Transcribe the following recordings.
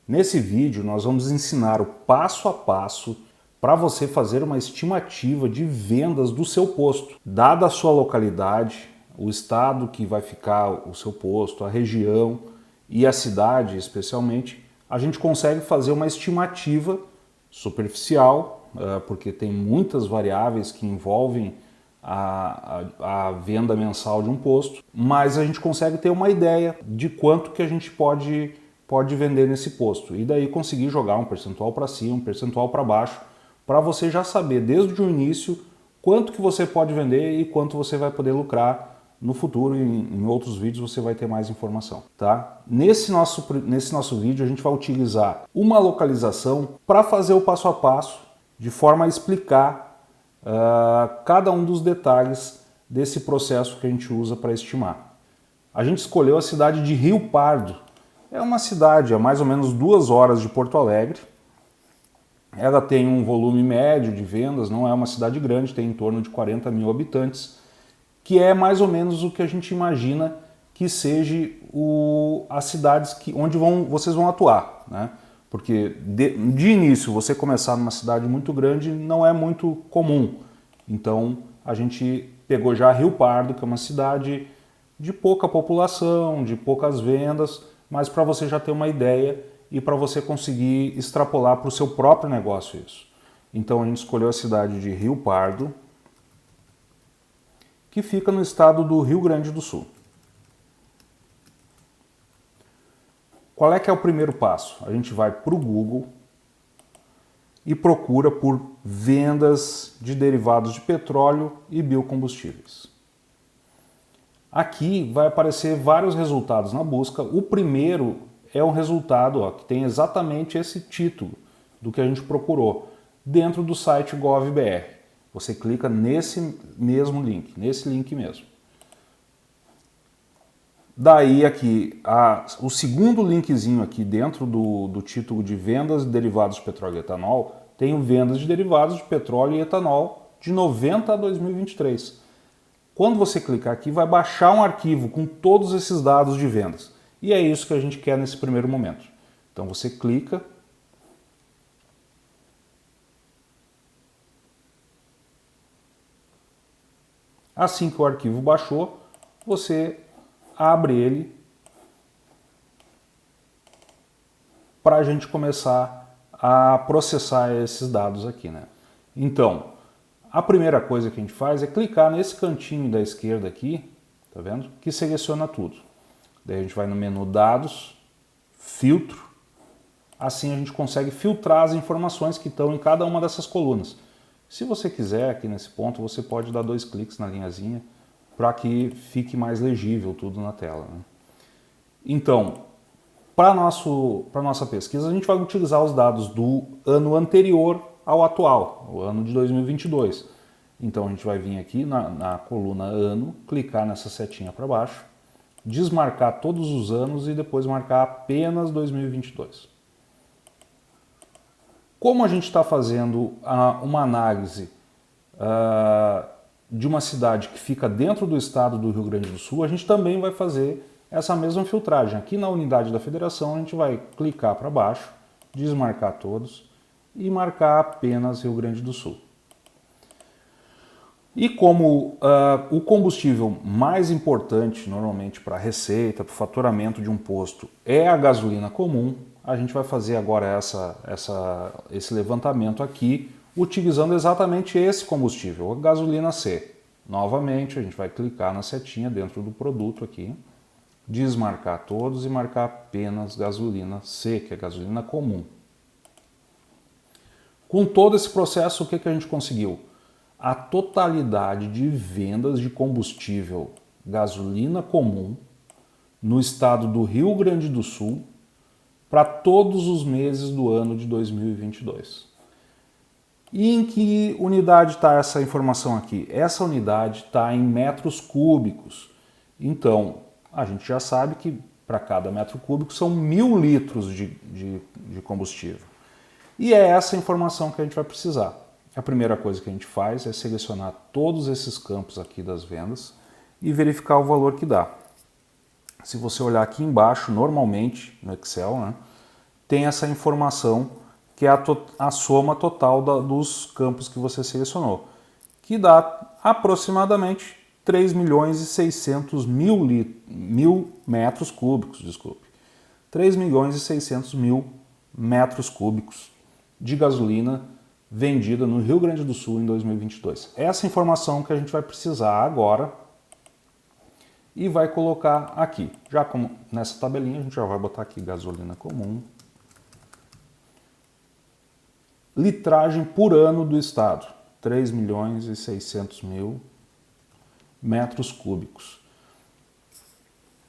Nesse vídeo nós vamos ensinar o passo a passo para você fazer uma estimativa de vendas do seu posto. Dada a sua localidade, o estado que vai ficar o seu posto, a região e a cidade especialmente, a gente consegue fazer uma estimativa superficial, porque tem muitas variáveis que envolvem a venda mensal de um posto, mas a gente consegue ter uma ideia de quanto que a gente pode vender nesse posto e daí conseguir jogar um percentual para cima, um percentual para baixo, para você já saber desde o início quanto que você pode vender e quanto você vai poder lucrar no futuro. Em outros vídeos você vai ter mais informação, tá? Nesse nosso vídeo a gente vai utilizar uma localização para fazer o passo a passo, de forma a explicar cada um dos detalhes desse processo que a gente usa para estimar. A gente escolheu a cidade de Rio Pardo. É uma cidade a mais ou menos 2 horas de Porto Alegre. Ela tem um volume médio de vendas, não é uma cidade grande, tem em torno de 40 mil habitantes, que é mais ou menos o que a gente imagina que seja as cidades onde vocês vão atuar, né? Porque de início você começar numa cidade muito grande não é muito comum. Então a gente pegou já Rio Pardo, que é uma cidade de pouca população, de poucas vendas, mas para você já ter uma ideia e para você conseguir extrapolar para o seu próprio negócio isso. Então a gente escolheu a cidade de Rio Pardo, que fica no estado do Rio Grande do Sul. Qual é que é o primeiro passo? A gente vai para o Google e procura por vendas de derivados de petróleo e biocombustíveis. Aqui vai aparecer vários resultados na busca. O primeiro é um resultado que tem exatamente esse título do que a gente procurou, dentro do site GovBR. Você clica nesse mesmo link, nesse link mesmo. Daí aqui, o segundo linkzinho aqui dentro do título de vendas de derivados de petróleo e etanol, tem vendas de derivados de petróleo e etanol de 90 a 2023. Quando você clicar aqui, vai baixar um arquivo com todos esses dados de vendas. E é isso que a gente quer nesse primeiro momento. Então você clica. Assim que o arquivo baixou, você abre ele para a gente começar a processar esses dados aqui, né? Então, a primeira coisa que a gente faz é clicar nesse cantinho da esquerda aqui, tá vendo? Que seleciona tudo. Daí a gente vai no menu Dados, Filtro. Assim a gente consegue filtrar as informações que estão em cada uma dessas colunas. Se você quiser, aqui nesse ponto, você pode dar 2 cliques na linhazinha para que fique mais legível tudo na tela, né? Então, para nossa pesquisa, a gente vai utilizar os dados do ano anterior ao atual, o ano de 2022. Então a gente vai vir aqui na coluna Ano, clicar nessa setinha para baixo, desmarcar todos os anos e depois marcar apenas 2022. Como a gente está fazendo uma análise de uma cidade que fica dentro do estado do Rio Grande do Sul, a gente também vai fazer essa mesma filtragem. Aqui na unidade da federação a gente vai clicar para baixo, desmarcar todos e marcar apenas Rio Grande do Sul. E como o combustível mais importante normalmente para a receita, para o faturamento de um posto é a gasolina comum, a gente vai fazer agora esse levantamento aqui utilizando exatamente esse combustível, a gasolina C. Novamente a gente vai clicar na setinha dentro do produto aqui, desmarcar todos e marcar apenas gasolina C, que é gasolina comum. Com todo esse processo, o que a gente conseguiu? A totalidade de vendas de combustível gasolina comum no estado do Rio Grande do Sul para todos os meses do ano de 2022. E em que unidade está essa informação aqui? Essa unidade está em metros cúbicos. Então, a gente já sabe que para cada metro cúbico são 1000 litros de combustível. E é essa informação que a gente vai precisar. A primeira coisa que a gente faz é selecionar todos esses campos aqui das vendas e verificar o valor que dá. Se você olhar aqui embaixo, normalmente no Excel, né, tem essa informação que é a soma total dos campos que você selecionou, que dá aproximadamente 3.600.000 metros cúbicos, desculpe. 3.600.000 metros cúbicos de gasolina vendida no Rio Grande do Sul em 2022. Essa informação que a gente vai precisar agora e vai colocar aqui. Já como nessa tabelinha, a gente já vai botar aqui gasolina comum. Litragem por ano do estado, 3.600.000 metros cúbicos.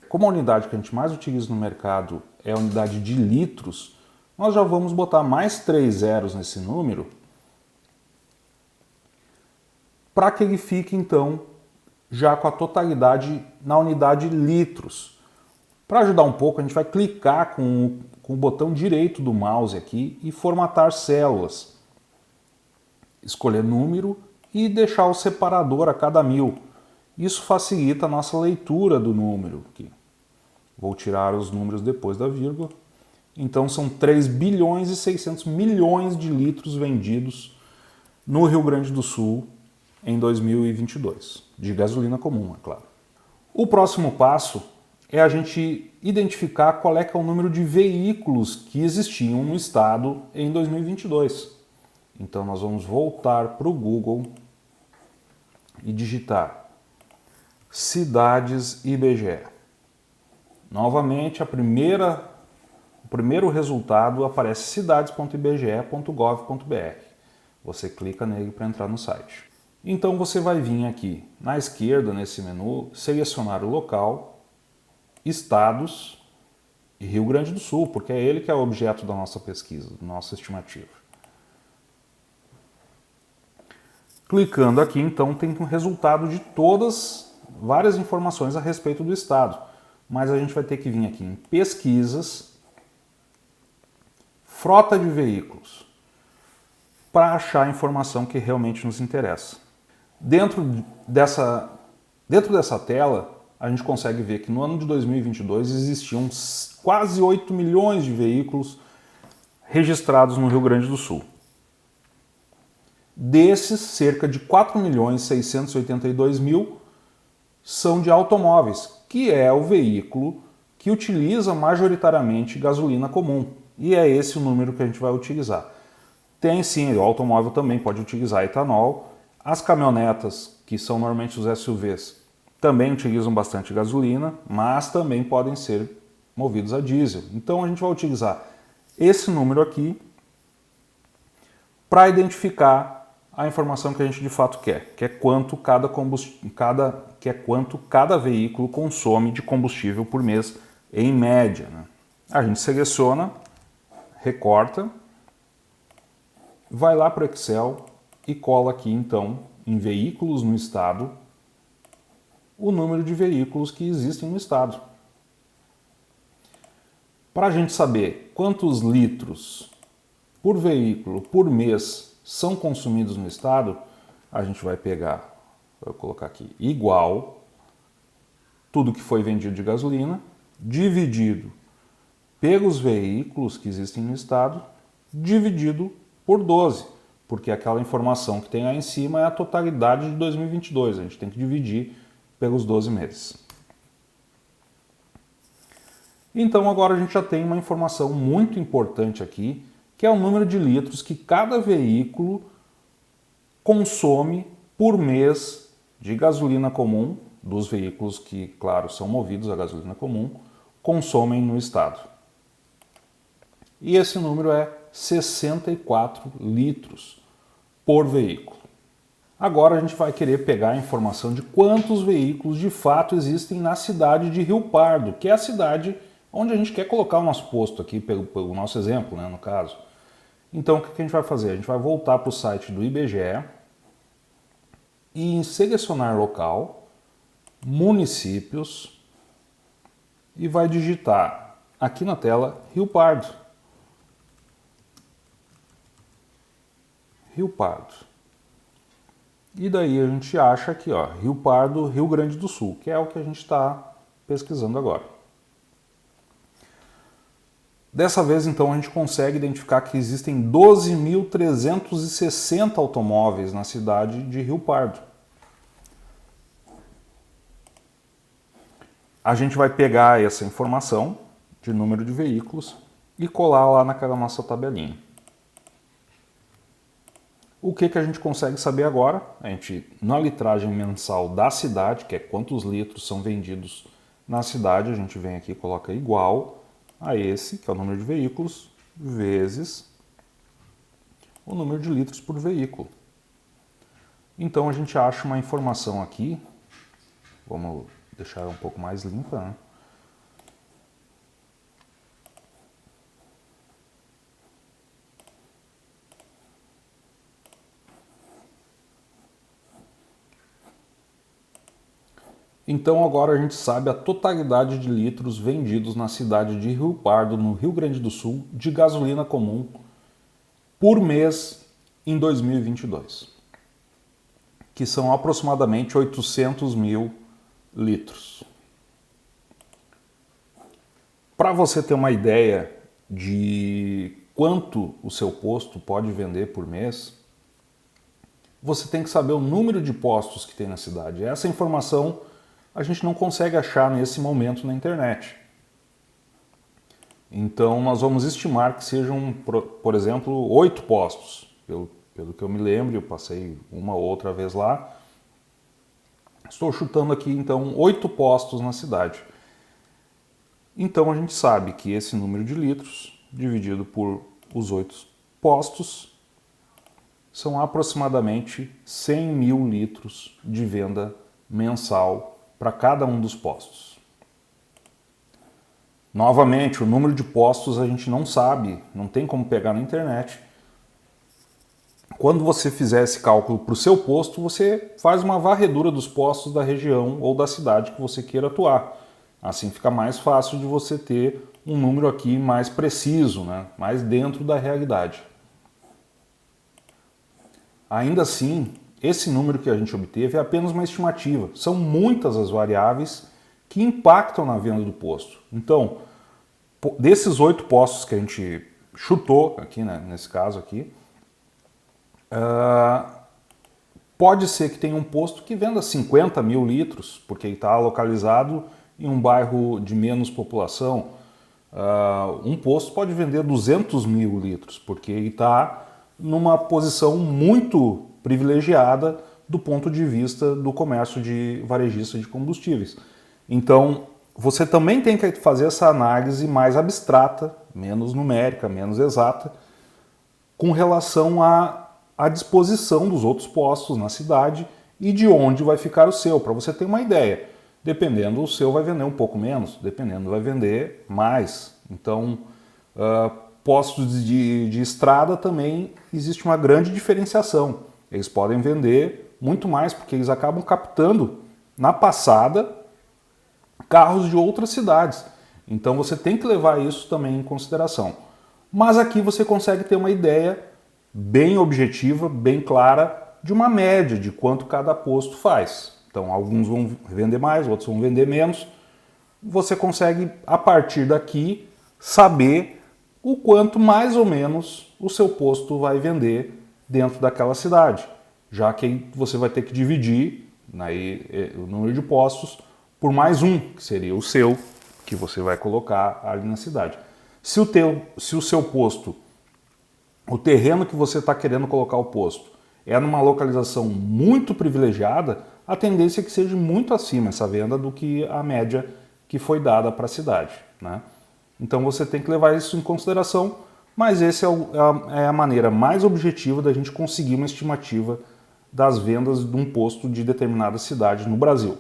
Como a unidade que a gente mais utiliza no mercado é a unidade de litros, nós já vamos botar mais 3 zeros nesse número para que ele fique, então, já com a totalidade na unidade litros. Para ajudar um pouco, a gente vai clicar com o botão direito do mouse aqui e formatar células. Escolher número e deixar o separador a cada 1000. Isso facilita a nossa leitura do número aqui. Vou tirar os números depois da vírgula. Então são 3.600.000.000 de litros vendidos no Rio Grande do Sul em 2022. De gasolina comum, é claro. O próximo passo é a gente identificar qual é que é o número de veículos que existiam no estado em 2022. Então nós vamos voltar para o Google e digitar cidades IBGE. Novamente, o primeiro resultado aparece cidades.ibge.gov.br. Você clica nele para entrar no site. Então você vai vir aqui na esquerda, nesse menu, selecionar o local, estados e Rio Grande do Sul, porque é ele que é o objeto da nossa pesquisa, da nossa estimativa. Clicando aqui, então, tem um resultado de várias informações a respeito do estado. Mas a gente vai ter que vir aqui em pesquisas, frota de veículos, para achar a informação que realmente nos interessa. Dentro dessa tela, a gente consegue ver que no ano de 2022 existiam quase 8 milhões de veículos registrados no Rio Grande do Sul. Desses, cerca de 4.682.000 são de automóveis, que é o veículo que utiliza majoritariamente gasolina comum. E é esse o número que a gente vai utilizar. Tem sim, o automóvel também pode utilizar etanol. As caminhonetas, que são normalmente os SUVs, também utilizam bastante gasolina, mas também podem ser movidos a diesel. Então a gente vai utilizar esse número aqui para identificar a informação que a gente de fato quer, que é quanto cada veículo consome de combustível por mês em média, né? A gente seleciona, recorta, vai lá para o Excel e cola aqui então em veículos no estado o número de veículos que existem no estado. Para a gente saber quantos litros por veículo por mês são consumidos no estado, a gente vai pegar, vou colocar aqui, igual tudo que foi vendido de gasolina, dividido pelos veículos que existem no estado, dividido por 12, porque aquela informação que tem lá em cima é a totalidade de 2022, a gente tem que dividir pelos 12 meses. Então agora a gente já tem uma informação muito importante aqui, que é o número de litros que cada veículo consome por mês de gasolina comum, dos veículos que, claro, são movidos a gasolina comum, consomem no estado. E esse número é 64 litros por veículo. Agora a gente vai querer pegar a informação de quantos veículos de fato existem na cidade de Rio Pardo, que é a cidade onde a gente quer colocar o nosso posto aqui, pelo nosso exemplo, né, no caso. Então o que a gente vai fazer? A gente vai voltar para o site do IBGE e em selecionar local, municípios, e vai digitar aqui na tela Rio Pardo. Rio Pardo. E daí a gente acha aqui, ó, Rio Pardo, Rio Grande do Sul, que é o que a gente está pesquisando agora. Dessa vez, então, a gente consegue identificar que existem 12.360 automóveis na cidade de Rio Pardo. A gente vai pegar essa informação de número de veículos e colar lá naquela nossa tabelinha. O que a gente consegue saber agora? A gente, na litragem mensal da cidade, que é quantos litros são vendidos na cidade, a gente vem aqui e coloca igual a esse, que é o número de veículos, vezes o número de litros por veículo. Então a gente acha uma informação aqui, vamos deixar ela um pouco mais limpa, né? Então agora a gente sabe a totalidade de litros vendidos na cidade de Rio Pardo, no Rio Grande do Sul, de gasolina comum por mês em 2022, que são aproximadamente 800 mil litros. Para você ter uma ideia de quanto o seu posto pode vender por mês, você tem que saber o número de postos que tem na cidade. Essa informação a gente não consegue achar nesse momento na internet. Então nós vamos estimar que sejam, por exemplo, 8 postos. Pelo que eu me lembro, eu passei uma ou outra vez lá. Estou chutando aqui então 8 postos na cidade. Então a gente sabe que esse número de litros, dividido por os 8 postos, são aproximadamente 100 mil litros de venda mensal para cada um dos postos. Novamente, o número de postos a gente não sabe, não tem como pegar na internet. Quando você fizer esse cálculo para o seu posto, você faz uma varredura dos postos da região ou da cidade que você queira atuar. Assim fica mais fácil de você ter um número aqui mais preciso, né? Mais dentro da realidade. Ainda assim, esse número que a gente obteve é apenas uma estimativa. São muitas as variáveis que impactam na venda do posto. Então, desses 8 postos que a gente chutou aqui, né, nesse caso aqui, pode ser que tenha um posto que venda 50 mil litros, porque ele está localizado em um bairro de menos população. Um posto pode vender 200 mil litros, porque ele está numa posição muito privilegiada do ponto de vista do comércio de varejista de combustíveis. Então, você também tem que fazer essa análise mais abstrata, menos numérica, menos exata, com relação à disposição dos outros postos na cidade e de onde vai ficar o seu, para você ter uma ideia. Dependendo, o seu vai vender um pouco menos, dependendo, vai vender mais. Então, postos de estrada também existe uma grande diferenciação. Eles podem vender muito mais, porque eles acabam captando, na passada, carros de outras cidades. Então você tem que levar isso também em consideração. Mas aqui você consegue ter uma ideia bem objetiva, bem clara, de uma média de quanto cada posto faz. Então alguns vão vender mais, outros vão vender menos. Você consegue, a partir daqui, saber o quanto mais ou menos o seu posto vai vender dentro daquela cidade, já que você vai ter que dividir o número de postos por mais um, que seria o seu, que você vai colocar ali na cidade. Se o seu posto, o terreno que você está querendo colocar o posto, é numa localização muito privilegiada, a tendência é que seja muito acima essa venda do que a média que foi dada para a cidade, né? Então você tem que levar isso em consideração, mas essa é a maneira mais objetiva da gente conseguir uma estimativa das vendas de um posto de determinada cidade no Brasil.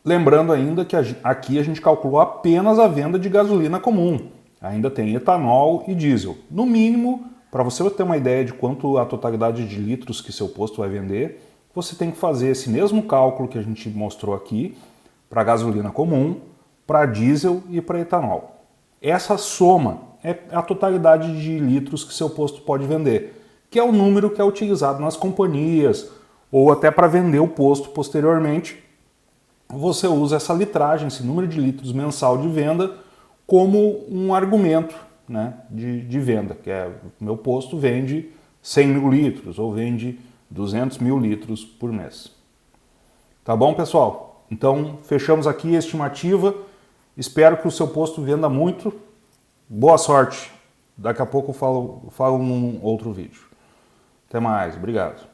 Lembrando ainda que aqui a gente calculou apenas a venda de gasolina comum. Ainda tem etanol e diesel. No mínimo, para você ter uma ideia de quanto a totalidade de litros que seu posto vai vender, você tem que fazer esse mesmo cálculo que a gente mostrou aqui para gasolina comum, para diesel e para etanol. Essa soma é a totalidade de litros que seu posto pode vender, que é o número que é utilizado nas companhias ou até para vender o posto posteriormente. Você usa essa litragem, esse número de litros mensal de venda, como um argumento, né, de venda, que é meu posto vende 100 mil litros ou vende 200 mil litros por mês. Tá bom, pessoal? Então, fechamos aqui a estimativa. Espero que o seu posto venda muito. Boa sorte! Daqui a pouco eu falo num outro vídeo. Até mais, obrigado.